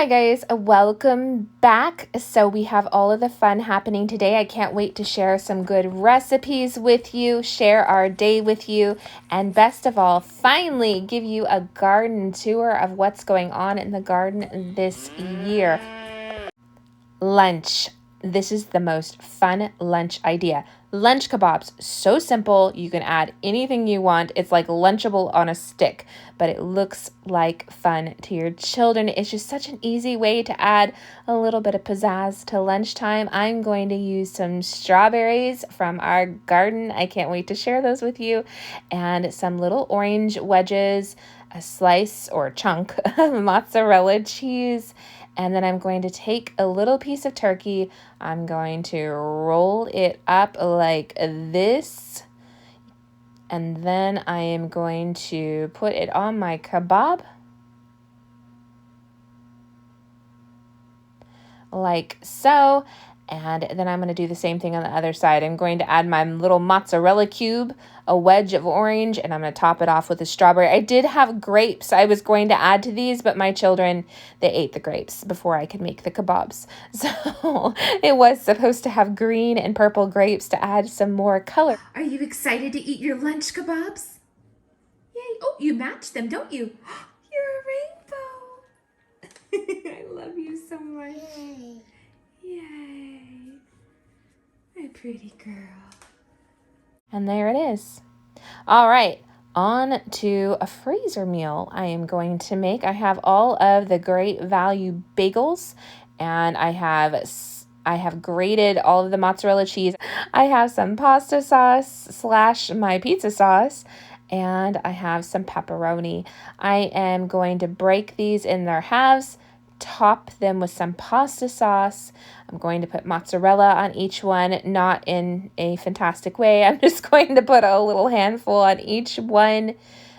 Hi guys, welcome back. So we have all of the fun happening today. I can't wait to share some good recipes with you, share our day with you, and best of all, finally give you a garden tour of what's going on in the garden this year. Lunch. This is the most fun lunch idea. Lunch kebabs, so simple. You can add anything you want. It's like Lunchable on a stick, but it looks like fun to your children. It's just such an easy way to add a little bit of pizzazz to lunchtime. I'm going to use some strawberries from our garden. I can't wait to share those with you. And some little orange wedges, a slice or chunk of mozzarella cheese. And then I'm going to take a little piece of turkey. I'm going to roll it up like this. And then I am going to put it on my kebab. Like so. And then I'm going to do the same thing on the other side. I'm going to add my little mozzarella cube, a wedge of orange, and I'm going to top it off with a strawberry. I did have grapes I was going to add to these, but my children, they ate the grapes before I could make the kebabs. So it was supposed to have green and purple grapes to add some more color. Are you excited to eat your lunch kebabs? Yay. Oh, you match them, don't you? You're a rainbow. I love you so much. Yay. My pretty girl. And there it is. All right, on to a freezer meal I am going to make. I have all of the Great Value bagels, and I have grated all of the mozzarella cheese. I have some pasta sauce / my pizza sauce, and I have some pepperoni. I am going to break these in their halves, top them with some pasta sauce. I'm going to put mozzarella on each one, not in a fantastic way. I'm just going to put a little handful on each one.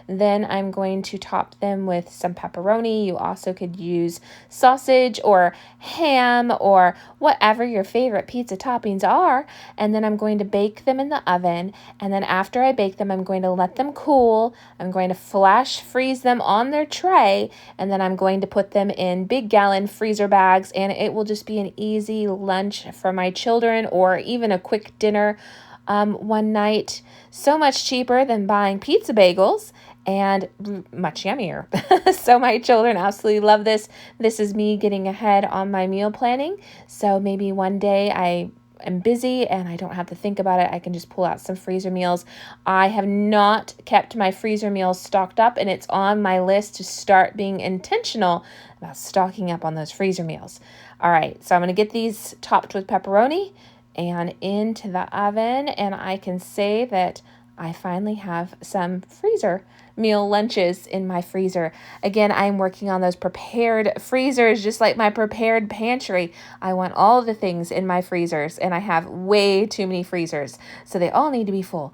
Then I'm going to top them with some pepperoni. You also could use sausage or ham or whatever your favorite pizza toppings are. And then I'm going to bake them in the oven. And then after I bake them, I'm going to let them cool. I'm going to flash freeze them on their tray. And then I'm going to put them in big gallon freezer bags. And it will just be an easy lunch for my children, or even a quick dinner one night. So much cheaper than buying pizza bagels, and much yummier. So my children absolutely love this. This is me getting ahead on my meal planning. So maybe one day I am busy and I don't have to think about it. I can just pull out some freezer meals. I have not kept my freezer meals stocked up, and it's on my list to start being intentional about stocking up on those freezer meals. All right, so I'm going to get these topped with pepperoni and into the oven, and I can say that I finally have some freezer meal lunches in my freezer. Again, I'm working on those prepared freezers, just like my prepared pantry. I want all the things in my freezers, and I have way too many freezers, so they all need to be full.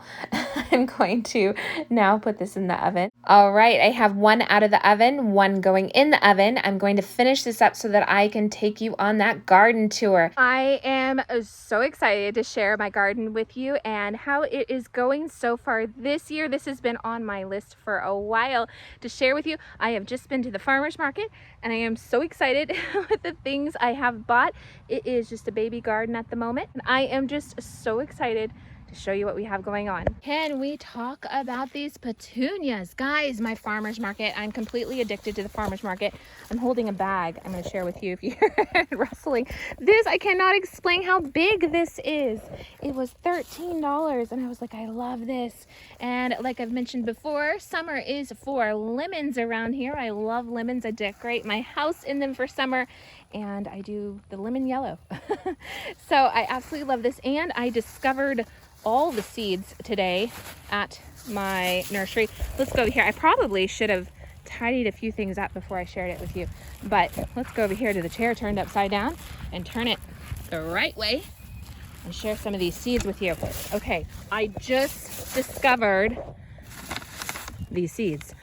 I'm going to now put this in the oven. All right, I have one out of the oven, one going in the oven. I'm going to finish this up so that I can take you on that garden tour. I am so excited to share my garden with you and how it is going so far this year. This has been on my list for a while to share with you. I have just been to the farmer's market, and I am so excited with the things I have bought. It is just a baby garden at the moment, and I am just so excited to show you what we have going on. Can we talk about these petunias? Guys, my farmer's market, I'm completely addicted to the farmer's market. I'm holding a bag I'm going to share with you if you hear it rustling. This, I cannot explain how big this is. It was $13, and I was like, I love this. And like I've mentioned before, summer is for lemons around here. I love lemons. I decorate my house in them for summer, and I do the lemon yellow. So I absolutely love this, and I discovered all the seeds today at my nursery. Let's go over here. I probably should have tidied a few things up before I shared it with you, but let's go over here to the chair turned upside down and turn it the right way and share some of these seeds with you. Okay, I just discovered these seeds,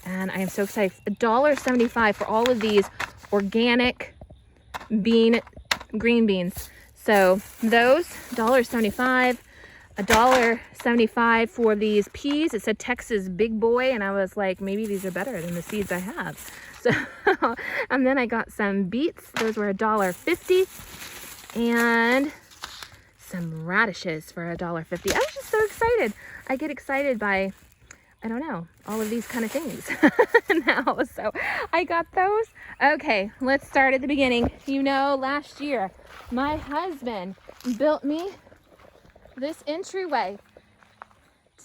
and I am so excited. $1.75 for all of these organic green beans. So those, $1.75, $1.75 for these peas. It said Texas Big Boy, and I was like, maybe these are better than the seeds I have. So, and then I got some beets. Those were $1.50. And some radishes for $1.50. I was just so excited. I get excited by, I don't know, all of these kind of things now. So I got those. Okay, let's start at the beginning. You know, last year, my husband built me this entryway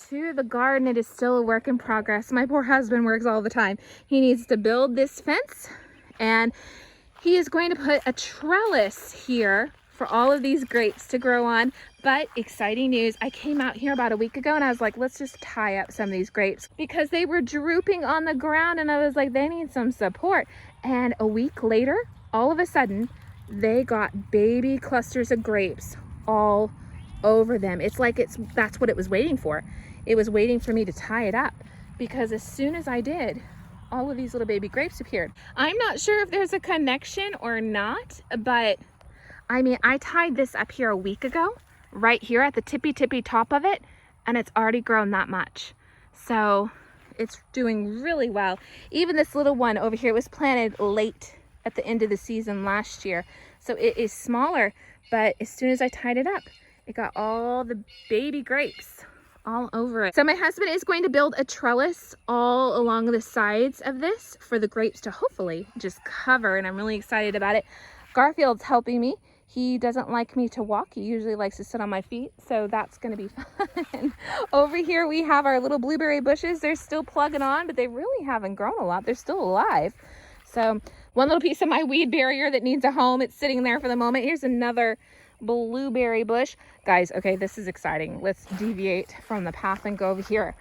to the garden. It is still a work in progress. My poor husband works all the time. He needs to build this fence, and he is going to put a trellis here for all of these grapes to grow on. But exciting news, I came out here about a week ago and I was like, let's just tie up some of these grapes because they were drooping on the ground, and I was like, they need some support. And a week later, all of a sudden, they got baby clusters of grapes all over them. It's like that's what it was waiting for. It was waiting for me to tie it up, because as soon as I did, all of these little baby grapes appeared. I'm not sure if there's a connection or not, but I mean, I tied this up here a week ago, right here at the tippy top of it, and it's already grown that much. So it's doing really well. Even this little one over here was planted late at the end of the season last year. So it is smaller, but as soon as I tied it up, it got all the baby grapes all over it. So my husband is going to build a trellis all along the sides of this for the grapes to hopefully just cover, and I'm really excited about it. Garfield's helping me. He doesn't like me to walk. He usually likes to sit on my feet, so that's going to be fun. Over here we have our little blueberry bushes. They're still plugging on, but they really haven't grown a lot. They're still alive. So one little piece of my weed barrier that needs a home, it's sitting there for the moment. Here's another blueberry bush. Guys, okay, this is exciting. Let's deviate from the path and go over here.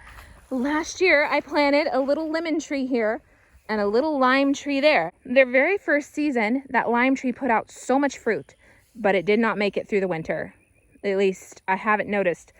Last year, I planted a little lemon tree here and a little lime tree there. Their very first season, that lime tree put out so much fruit, but it did not make it through the winter. At least I haven't noticed.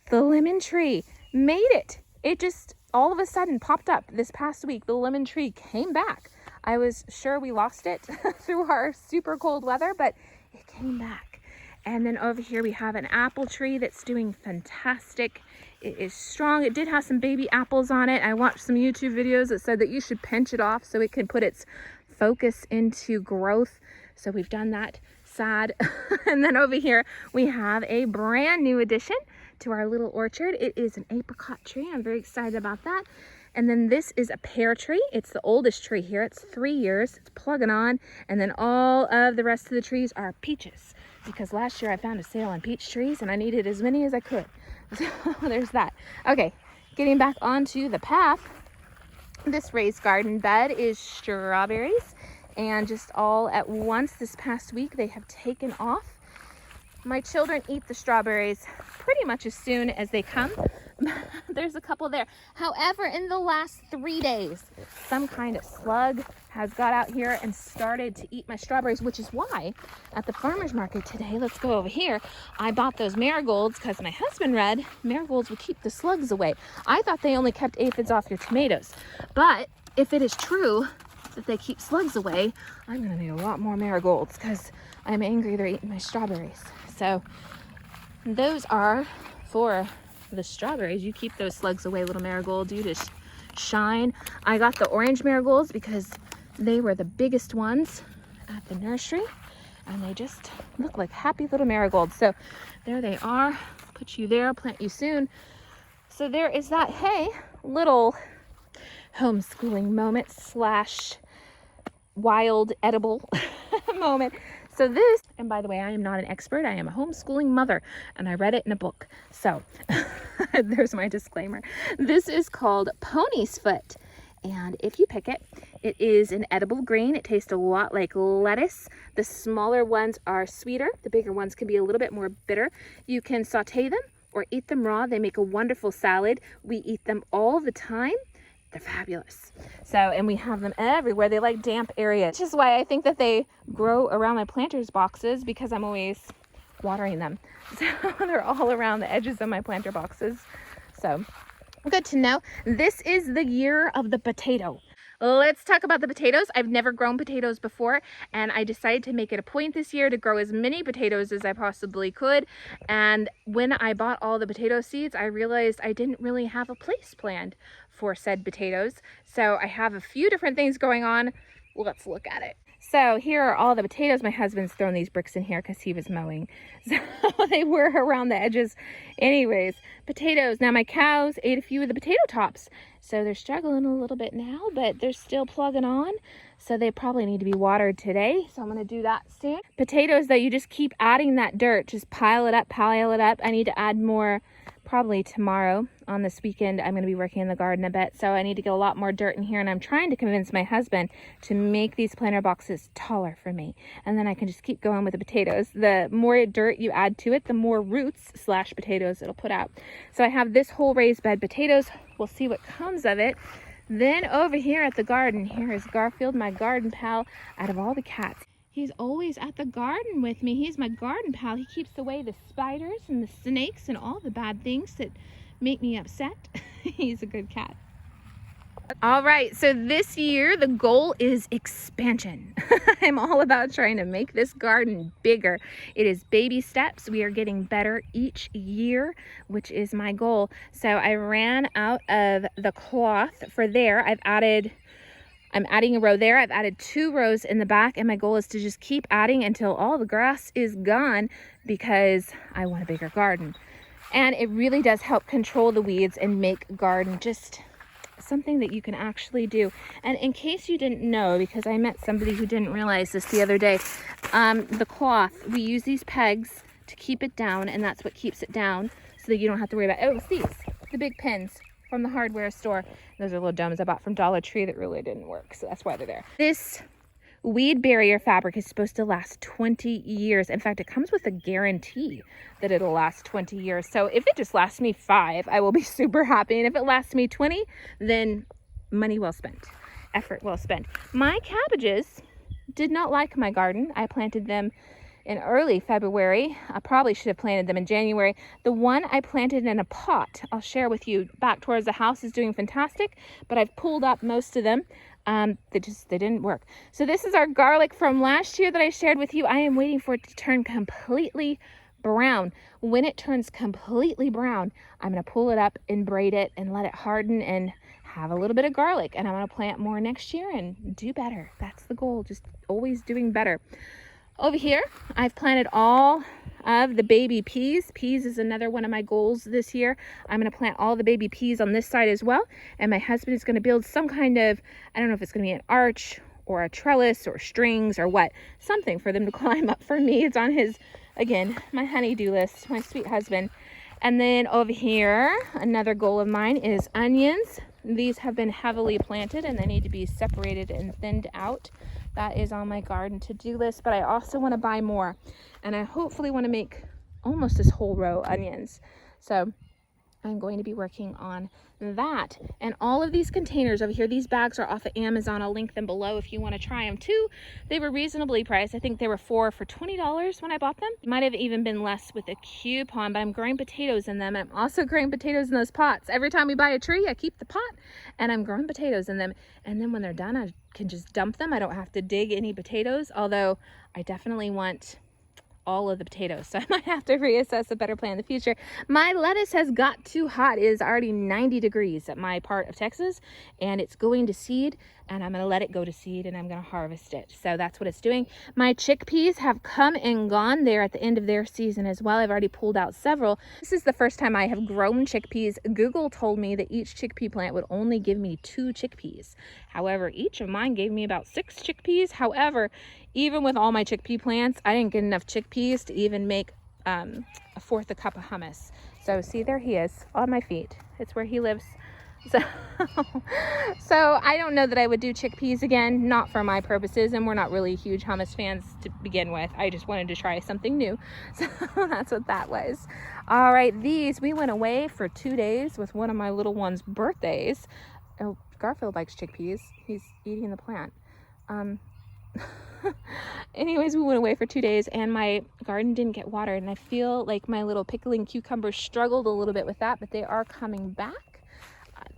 The lemon tree made it. It just all of a sudden popped up this past week. The lemon tree came back. I was sure we lost it through our super cold weather, but it came back. And then over here we have an apple tree that's doing fantastic. It is strong. It did have some baby apples on it. I watched some YouTube videos that said that you should pinch it off so it can put its focus into growth. So we've done that. Sad. And then over here we have a brand new addition to our little orchard. It is an apricot tree. I'm very excited about that. And then this is a pear tree. It's the oldest tree here. It's 3 years. It's plugging on. And then all of the rest of the trees are peaches, because last year I found a sale on peach trees and I needed as many as I could. So there's that. Okay, getting back onto the path. This raised garden bed is strawberries, and just all at once this past week they have taken off. My children eat the strawberries pretty much as soon as they come. There's a couple there. However, in the last 3 days, some kind of slug has got out here and started to eat my strawberries, which is why at the farmer's market today, let's go over here, I bought those marigolds because my husband read marigolds would keep the slugs away. I thought they only kept aphids off your tomatoes, but if it is true that they keep slugs away, I'm gonna need a lot more marigolds because I'm angry they're eating my strawberries. So those are for the strawberries. You keep those slugs away, little marigolds. You just shine. I got the orange marigolds because they were the biggest ones at the nursery, and they just look like happy little marigolds. So there they are. Put you there, plant you soon. So there is that, hey, little homeschooling moment slash wild edible moment. So this, and by the way, I am not an expert. I am a homeschooling mother, and I read it in a book. So there's my disclaimer. This is called pony's foot. And if you pick it, it is an edible green. It tastes a lot like lettuce. The smaller ones are sweeter. The bigger ones can be a little bit more bitter. You can saute them or eat them raw. They make a wonderful salad. We eat them all the time. They're fabulous. So, and we have them everywhere. They like damp areas, which is why I think that they grow around my planter's boxes, because I'm always watering them. So they're all around the edges of my planter boxes. So good to know. This is the year of the potato. Let's talk about the potatoes. I've never grown potatoes before, and I decided to make it a point this year to grow as many potatoes as I possibly could. And when I bought all the potato seeds, I realized I didn't really have a place planned for said potatoes. So I have a few different things going on. Let's look at it. So here are all the potatoes. My husband's thrown these bricks in here because he was mowing. So they were around the edges. Anyways, potatoes. Now my cows ate a few of the potato tops. So they're struggling a little bit now, but they're still plugging on. So they probably need to be watered today. So I'm going to do that soon. Potatoes, though, you just keep adding that dirt. Just pile it up, pile it up. I need to add more probably tomorrow. On this weekend, I'm going to be working in the garden a bit. So I need to get a lot more dirt in here. And I'm trying to convince my husband to make these planter boxes taller for me. And then I can just keep going with the potatoes. The more dirt you add to it, the more roots / potatoes it'll put out. So I have this whole raised bed potatoes. We'll see what comes of it. Then over here at the garden, here is Garfield, my garden pal, out of all the cats. He's always at the garden with me. He's my garden pal. He keeps away the spiders and the snakes and all the bad things that make me upset. He's a good cat. All right, so this year the goal is expansion. I'm all about trying to make this garden bigger. It is baby steps. We are getting better each year, which is my goal. So I ran out of the cloth for there. I'm adding a row there. I've added 2 rows in the back, and my goal is to just keep adding until all the grass is gone because I want a bigger garden. And it really does help control the weeds and make garden just something that you can actually do. And in case you didn't know, because I met somebody who didn't realize this the other day, the cloth, we use these pegs to keep it down, and that's what keeps it down so that you don't have to worry about, oh, it's these, the big pins from the hardware store. Those are little domes I bought from Dollar Tree that really didn't work, so that's why they're there. This weed barrier fabric is supposed to last 20 years. In fact, it comes with a guarantee that it'll last 20 years. So if it just lasts me 5, I will be super happy. And if it lasts me 20, then money well spent, effort well spent. My cabbages did not like my garden. I planted them in early February. I probably should have planted them in January. The one I planted in a pot, I'll share with you, back towards the house, is doing fantastic, but I've pulled up most of them. They didn't work. So this is our garlic from last year that I shared with you. I am waiting for it to turn completely brown. When it turns completely brown, I'm going to pull it up and braid it and let it harden and have a little bit of garlic. And I'm going to plant more next year and do better. That's the goal, just always doing better. Over here, I've planted all of the baby peas. Peas is another one of my goals this year. I'm going to plant all the baby peas on this side as well. And my husband is going to build some kind of, I don't know if it's going to be an arch or a trellis or strings or what, something for them to climb up for me. It's on his, again, my honey-do list, my sweet husband. And then over here, another goal of mine is onions. These have been heavily planted and they need to be separated and thinned out. That is on my garden to-do list, but I also want to buy more. And I hopefully want to make almost this whole row onions. So I'm going to be working on that. And all of these containers over here, these bags are off of Amazon. I'll link them below if you want to try them too. They were reasonably priced. I think they were 4 for $20 when I bought them. Might have even been less with a coupon, but I'm growing potatoes in them. I'm also growing potatoes in those pots. Every time we buy a tree, I keep the pot and I'm growing potatoes in them. And then when they're done, I can just dump them. I don't have to dig any potatoes, although I definitely want all of the potatoes, so I might have to reassess a better plan in the future. My lettuce has got too hot. It is already 90 degrees at my part of Texas, and it's going to seed, and I'm going to let it go to seed, and I'm going to harvest it. So that's what it's doing. My chickpeas have come and gone. They're at the end of their season as well. I've already pulled out several. This is the first time I have grown chickpeas. Google told me that each chickpea plant would only give me 2 chickpeas. However, each of mine gave me about 6 chickpeas. However, even with all my chickpea plants, I didn't get enough chickpeas to even make a 1/4 a cup of hummus. So see, there he is on my feet. It's where he lives. So I don't know that I would do chickpeas again, not for my purposes, and we're not really huge hummus fans to begin with. I just wanted to try something new. So that's what that was. All right, we went away for 2 days with one of my little one's birthdays. Oh, Garfield likes chickpeas. He's eating the plant. Anyways, we went away for 2 days and my garden didn't get watered, and I feel like my little pickling cucumbers struggled a little bit with that, but they are coming back.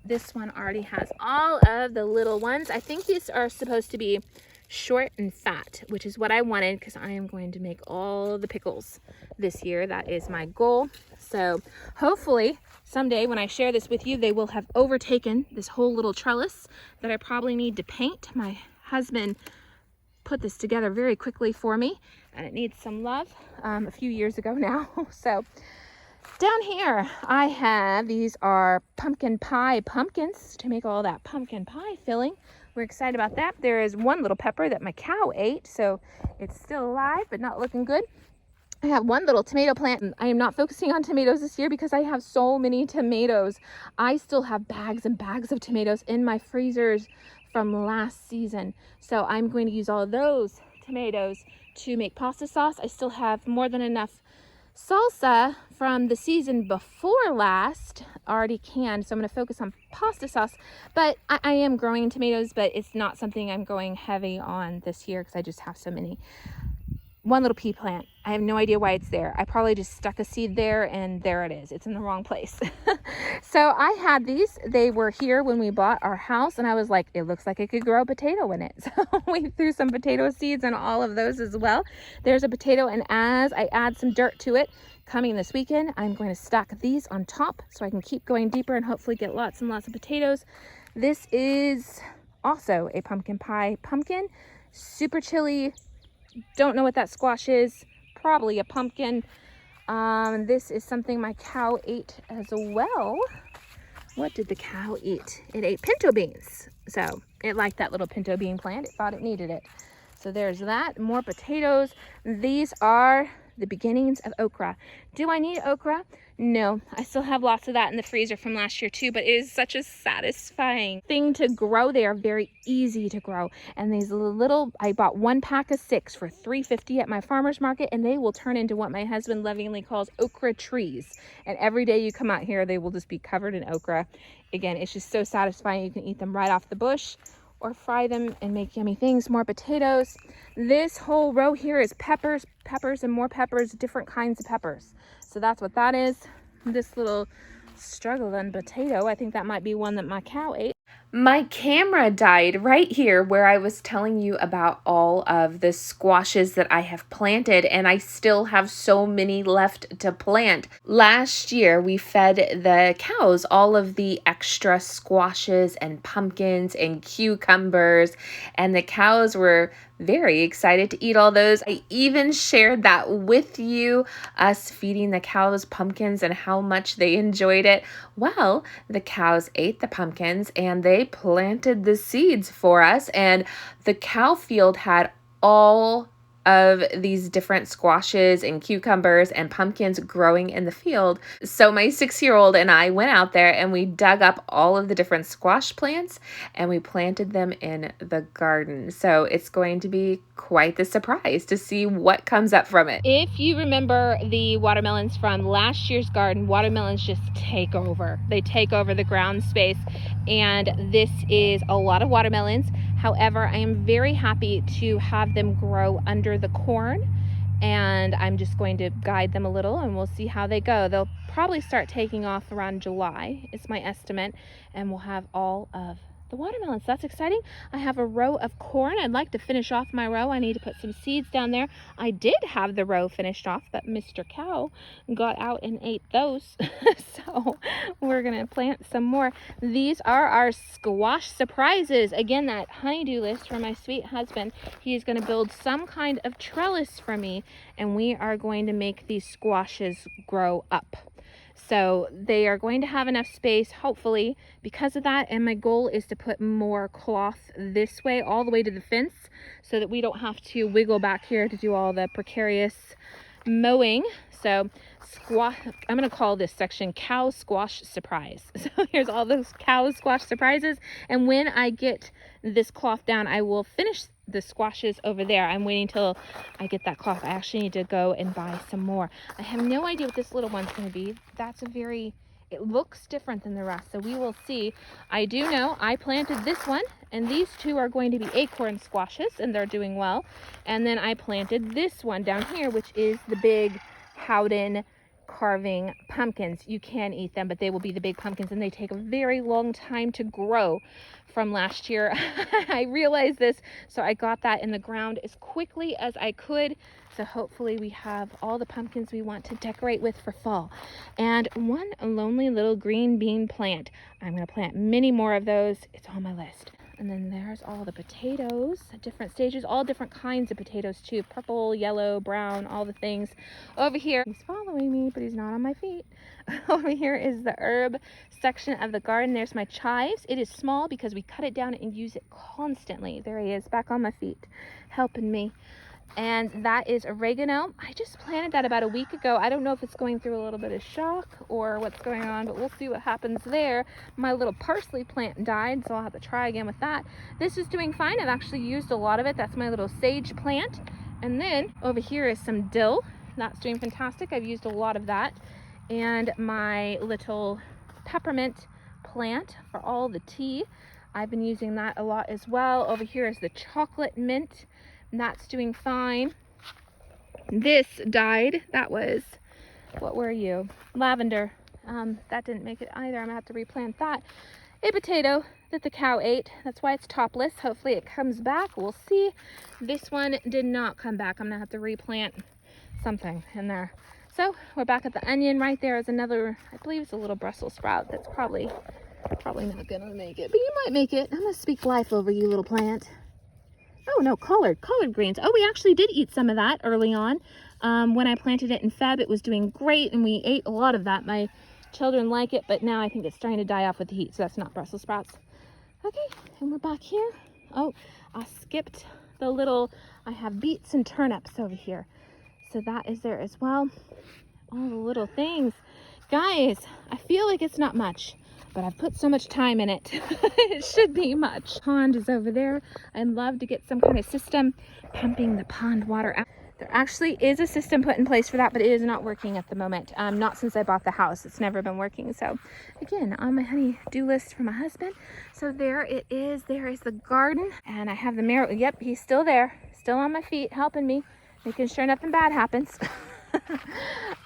this one already has all of the little ones. I think these are supposed to be short and fat, which is what I wanted because I am going to make all the pickles this year. That is my goal. So hopefully someday when I share this with you, they will have overtaken this whole little trellis that I probably need to paint. My husband put this together very quickly for me, and it needs some love a few years ago now. So down here I have, these are pumpkin pie pumpkins to make all that pumpkin pie filling. We're excited about that. There is one little pepper that my cow ate, so it's still alive but not looking good. I have one little tomato plant, and I am not focusing on tomatoes this year because I have so many tomatoes. I still have bags and bags of tomatoes in my freezers from last season. So I'm going to use all of those tomatoes to make pasta sauce. I still have more than enough salsa from the season before last already canned, so I'm going to focus on pasta sauce. But I am growing tomatoes, but it's not something I'm going heavy on this year because I just have so many. One little pea plant. I have no idea why it's there. I probably just stuck a seed there and there it is. It's in the wrong place. So I had these. They were here when we bought our house, and I was like, it looks like it could grow a potato in it. So we threw some potato seeds on all of those as well. There's a potato, and as I add some dirt to it, coming this weekend, I'm going to stack these on top so I can keep going deeper and hopefully get lots and lots of potatoes. This is also a pumpkin pie pumpkin. Super chilly. Don't know what that squash is. Probably a pumpkin. This is something my cow ate as well. What did the cow eat? It ate pinto beans. So it liked that little pinto bean plant. It thought it needed it. So there's that. More potatoes. These are the beginnings of okra. Do I need okra? No, I still have lots of that in the freezer from last year too, but it is such a satisfying thing to grow. They are very easy to grow. And these little, I bought 1 pack of 6 for $3.50 at my farmer's market, and they will turn into what my husband lovingly calls okra trees. And every day you come out here, they will just be covered in okra. Again, it's just so satisfying. You can eat them right off the bush or fry them and make yummy things. More potatoes. This whole row here is peppers, peppers and more peppers, different kinds of peppers. So that's what that is. This little struggling potato, I think that might be one that my cow ate. My camera died right here where I was telling you about all of the squashes that I have planted, and I still have so many left to plant. Last year, we fed the cows all of the extra squashes and pumpkins and cucumbers, and the cows were very excited to eat all those. I even shared that with you, us feeding the cows pumpkins and how much they enjoyed it. Well, the cows ate the pumpkins and they planted the seeds for us, and the cow field had all of these different squashes and cucumbers and pumpkins growing in the field. So my 6-year-old and I went out there and we dug up all of the different squash plants and we planted them in the garden. So it's going to be quite the surprise to see what comes up from it. If you remember the watermelons from last year's garden, watermelons just take over. They take over the ground space, and this is a lot of watermelons. However, I am very happy to have them grow under the corn, and I'm just going to guide them a little and we'll see how they go. They'll probably start taking off around July, it's my estimate, and we'll have all of the watermelons. That's exciting. I have a row of corn. I'd like to finish off my row. I need to put some seeds down there. I did have the row finished off, but Mr. Cow got out and ate those. So we're going to plant some more. These are our squash surprises. Again, that honeydew list from my sweet husband. He is going to build some kind of trellis for me, and we are going to make these squashes grow up. So they are going to have enough space, hopefully, because of that. And my goal is to put more cloth this way, all the way to the fence, so that we don't have to wiggle back here to do all the precarious mowing. So I'm going to call this section cow squash surprise. So here's all those cow squash surprises. And when I get this cloth down, I will finish the squashes over there. I'm waiting till I get that cloth. I actually need to go and buy some more. I have no idea what this little one's going to be. It looks different than the rest, so we will see. I do know I planted this one, and these two are going to be acorn squashes, and they're doing well. And then I planted this one down here, which is the big Howden carving pumpkins. You can eat them, but they will be the big pumpkins, and they take a very long time to grow. From last year, I realized this, so I got that in the ground as quickly as I could. So hopefully we have all the pumpkins we want to decorate with for fall. And one lonely little green bean plant. I'm going to plant many more of those. It's on my list. And then there's all the potatoes at different stages, all different kinds of potatoes too. Purple, yellow, brown, all the things. Over here, he's following me, but he's not on my feet. Over here is the herb section of the garden. There's my chives. It is small because we cut it down and use it constantly. There he is, back on my feet, helping me. And that is oregano. I just planted that about a week ago. I don't know if it's going through a little bit of shock or what's going on, but we'll see what happens there. My little parsley plant died, so I'll have to try again with that. This is doing fine. I've actually used a lot of it. That's my little sage plant. And then over here is some dill. That's doing fantastic. I've used a lot of that. And my little peppermint plant for all the tea. I've been using that a lot as well. Over here is the chocolate mint. And that's doing fine. This died. That was, what were you? Lavender. That didn't make it either. I'm gonna have to replant that. A potato that the cow ate. That's why it's topless. Hopefully it comes back. We'll see. This one did not come back. I'm gonna have to replant something in there. So we're back at the onion. Right there is another, I believe it's a little Brussels sprout. That's probably not gonna make it, but you might make it. I'm gonna speak life over you, little plant. Oh no, collard greens. Oh, we actually did eat some of that early on. When I planted it in Feb, it was doing great, and we ate a lot of that. My children like it, but now I think it's starting to die off with the heat, so that's not Brussels sprouts. Okay, and we're back here. Oh, I skipped the little, I have beets and turnips over here. So that is there as well. All the little things. Guys, I feel like it's not much, but I've put so much time in it. It should be much. Pond is over there. I'd love to get some kind of system pumping the pond water out. There actually is a system put in place for that, but it is not working at the moment. Not since I bought the house. It's never been working. So again, on my honey-do list for my husband. So there it is. There is the garden. And I have the marrow. Yep, he's still there. Still on my feet, helping me, making sure nothing bad happens.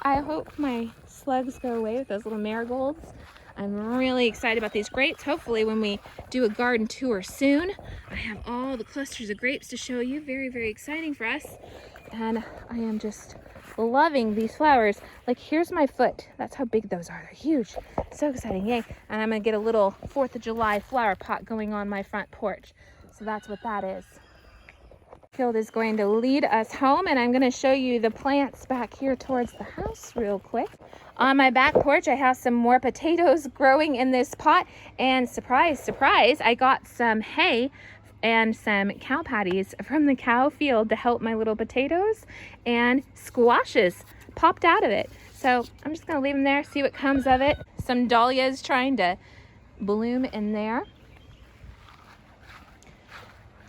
I hope my slugs go away with those little marigolds. I'm really excited about these grapes. Hopefully when we do a garden tour soon, I have all the clusters of grapes to show you. Very, very exciting for us. And I am just loving these flowers. Like, here's my foot. That's how big those are. They're huge. So exciting. Yay. And I'm going to get a little 4th of July flower pot going on my front porch. So that's what that is. Field is going to lead us home, and I'm going to show you the plants back here towards the house real quick. On my back porch, I have some more potatoes growing in this pot, and surprise, surprise, I got some hay and some cow patties from the cow field to help my little potatoes, and squashes popped out of it. So I'm just going to leave them there, see what comes of it. Some dahlias trying to bloom in there.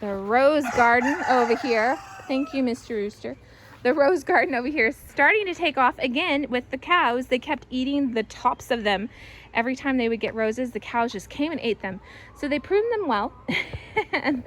The rose garden over here. Thank you, Mr. Rooster. The rose garden over here is starting to take off again with the cows. They kept eating the tops of them. Every time they would get roses, the cows just came and ate them. So they pruned them well. And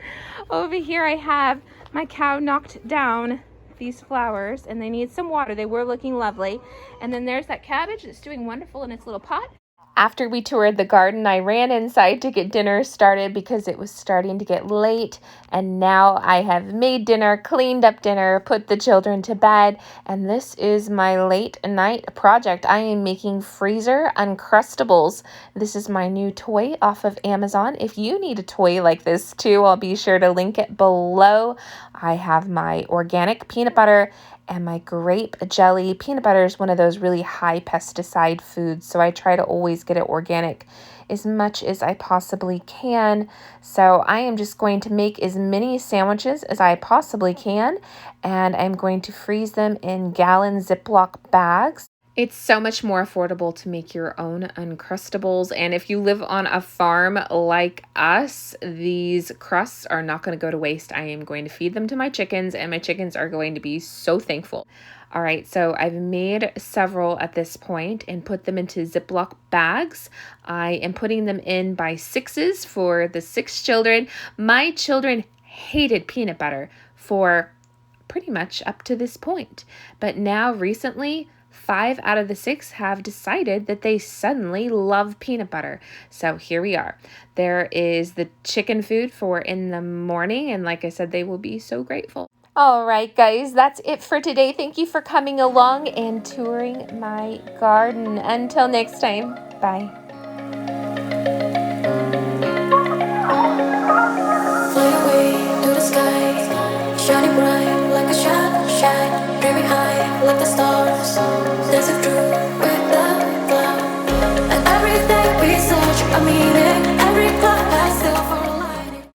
over here I have my cow knocked down these flowers, and they need some water. They were looking lovely. And then there's that cabbage that's doing wonderful in its little pot. After we toured the garden, I ran inside to get dinner started because it was starting to get late. And now I have made dinner, cleaned up dinner, put the children to bed. And this is my late night project. I am making freezer Uncrustables. This is my new toy off of Amazon. If you need a toy like this too, I'll be sure to link it below. I have my organic peanut butter and my grape jelly. Peanut butter is one of those really high pesticide foods, so I try to always get it organic as much as I possibly can. So I am just going to make as many sandwiches as I possibly can, and I'm going to freeze them in gallon Ziploc bags. It's so much more affordable to make your own Uncrustables. And if you live on a farm like us, these crusts are not going to go to waste. I am going to feed them to my chickens, and my chickens are going to be so thankful. All right, so I've made several at this point and put them into Ziploc bags. I am putting them in by 6s for the 6 children. My children hated peanut butter for pretty much up to this point. But now recently, 5 out of the 6 have decided that they suddenly love peanut butter. So here we are. There is the chicken food for in the morning, and like I said, they will be so grateful. All right, guys, that's it for today. Thank you for coming along and touring my garden. Until next time, bye. Fly away to the sky, shining bright.